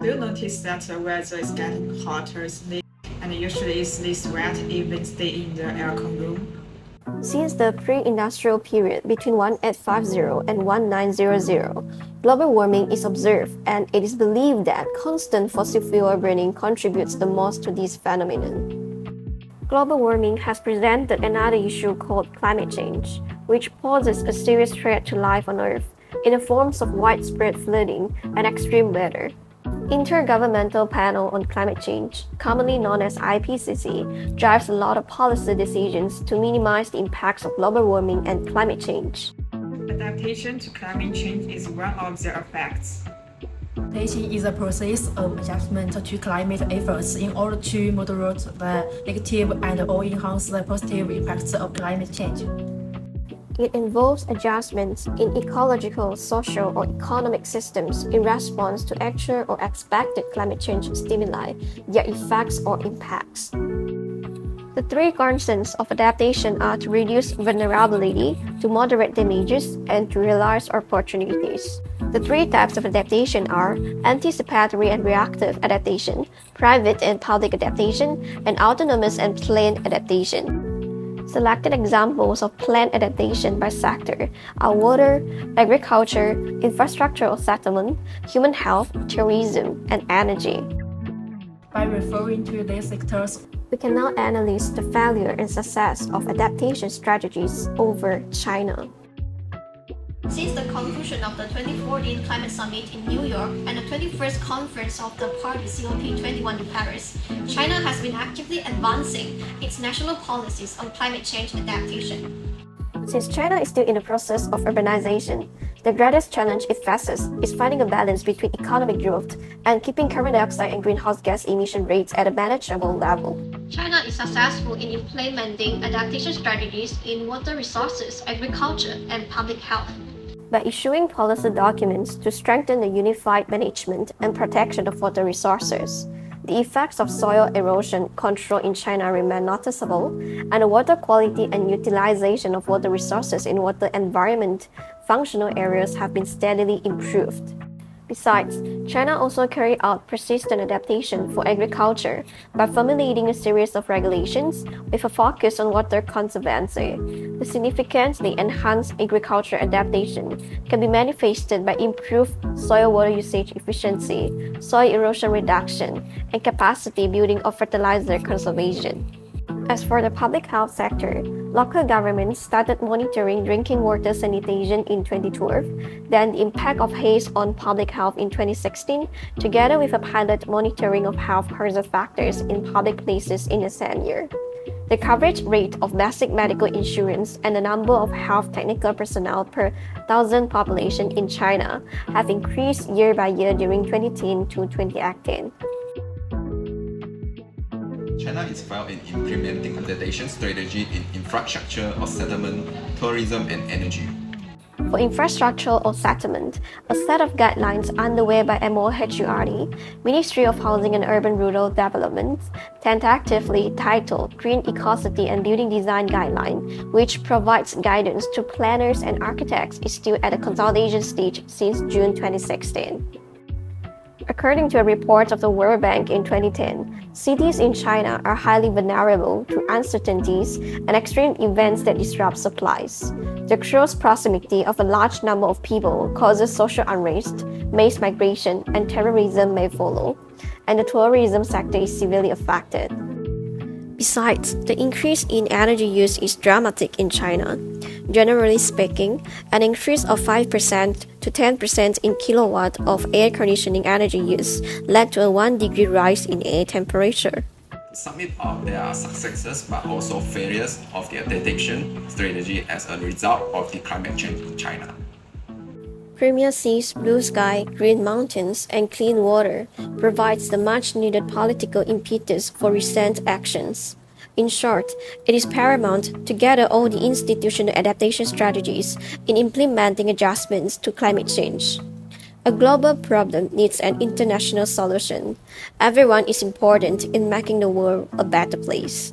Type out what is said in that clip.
Do you notice that the weather is getting hotter lately, and usually it's less wet if we stay in the aircon room? Since the pre-industrial period between 1850 and 1900, global warming is observed, and it is believed that constant fossil fuel burning contributes the most to this phenomenon. Global warming has presented another issue called climate change, which poses a serious threat to life on Earth in the forms of widespread flooding and extreme weather. Intergovernmental Panel on Climate Change, commonly known as IPCC, drives a lot of policy decisions to minimize the impacts of global warming and climate change. Adaptation to climate change is one of their effects. Adaptation is a process of adjustment to climate efforts in order to moderate the negative and or enhance the positive impacts of climate change. It involves adjustments in ecological, social, or economic systems in response to actual or expected climate change stimuli, their effects or impacts. The three concerns of adaptation are to reduce vulnerability, to moderate damages, and to realize opportunities. The three types of adaptation are anticipatory and reactive adaptation, private and public adaptation, and autonomous and planned adaptation. Selected examples of planned adaptation by sector are water, agriculture, infrastructural settlement, human health, tourism, and energy. By referring to these sectors, we can now analyze the failure and success of adaptation strategies over China. Since the conclusion of the 2014 Climate Summit in New York and the 21st Conference of the Party COP21 in Paris, China has been actively advancing its national policies on climate change adaptation. Since China is still in the process of urbanization, the greatest challenge it faces is finding a balance between economic growth and keeping carbon dioxide and greenhouse gas emission rates at a manageable level. China is successful in implementing adaptation strategies in water resources, agriculture, and public health. By issuing policy documents to strengthen the unified management and protection of water resources, the effects of soil erosion control in China remain noticeable, and the water quality and utilization of water resources in water environment functional areas have been steadily improved. Besides, China also carried out persistent adaptation for agriculture by formulating a series of regulations with a focus on water conservancy. The significantly enhanced agriculture adaptation can be manifested by improved soil water usage efficiency, soil erosion reduction, and capacity building of fertilizer conservation. As for the public health sector, local governments started monitoring drinking water sanitation in 2012, then the impact of haze on public health in 2016, together with a pilot monitoring of health hazard factors in public places in the same year. The coverage rate of basic medical insurance and the number of health technical personnel per thousand population in China have increased year by year during 2010 to 2018. China is well in implementing adaptation strategy in infrastructure or settlement, tourism, and energy. For infrastructure or settlement, a set of guidelines underway by MOHURD, Ministry of Housing and Urban Rural Development, tentatively titled Green Ecocity and Building Design Guideline, which provides guidance to planners and architects, is still at the consolidation stage since June 2016. According to a report of the World Bank in 2010, cities in China are highly vulnerable to uncertainties and extreme events that disrupt supplies. The close proximity of a large number of people causes social unrest, mass migration, and terrorism may follow, and the tourism sector is severely affected. Besides, the increase in energy use is dramatic in China. Generally speaking, an increase of 5% to 10% in kilowatt of air conditioning energy use led to a 1-degree rise in air temperature. Summit of their successes but also failures of their adaptation strategy as a result of the climate change in China. Premier seas, blue sky, green mountains, and clean water provides the much-needed political impetus for recent actions. In short, it is paramount to gather all the institutional adaptation strategies in implementing adjustments to climate change. A global problem needs an international solution. Everyone is important in making the world a better place.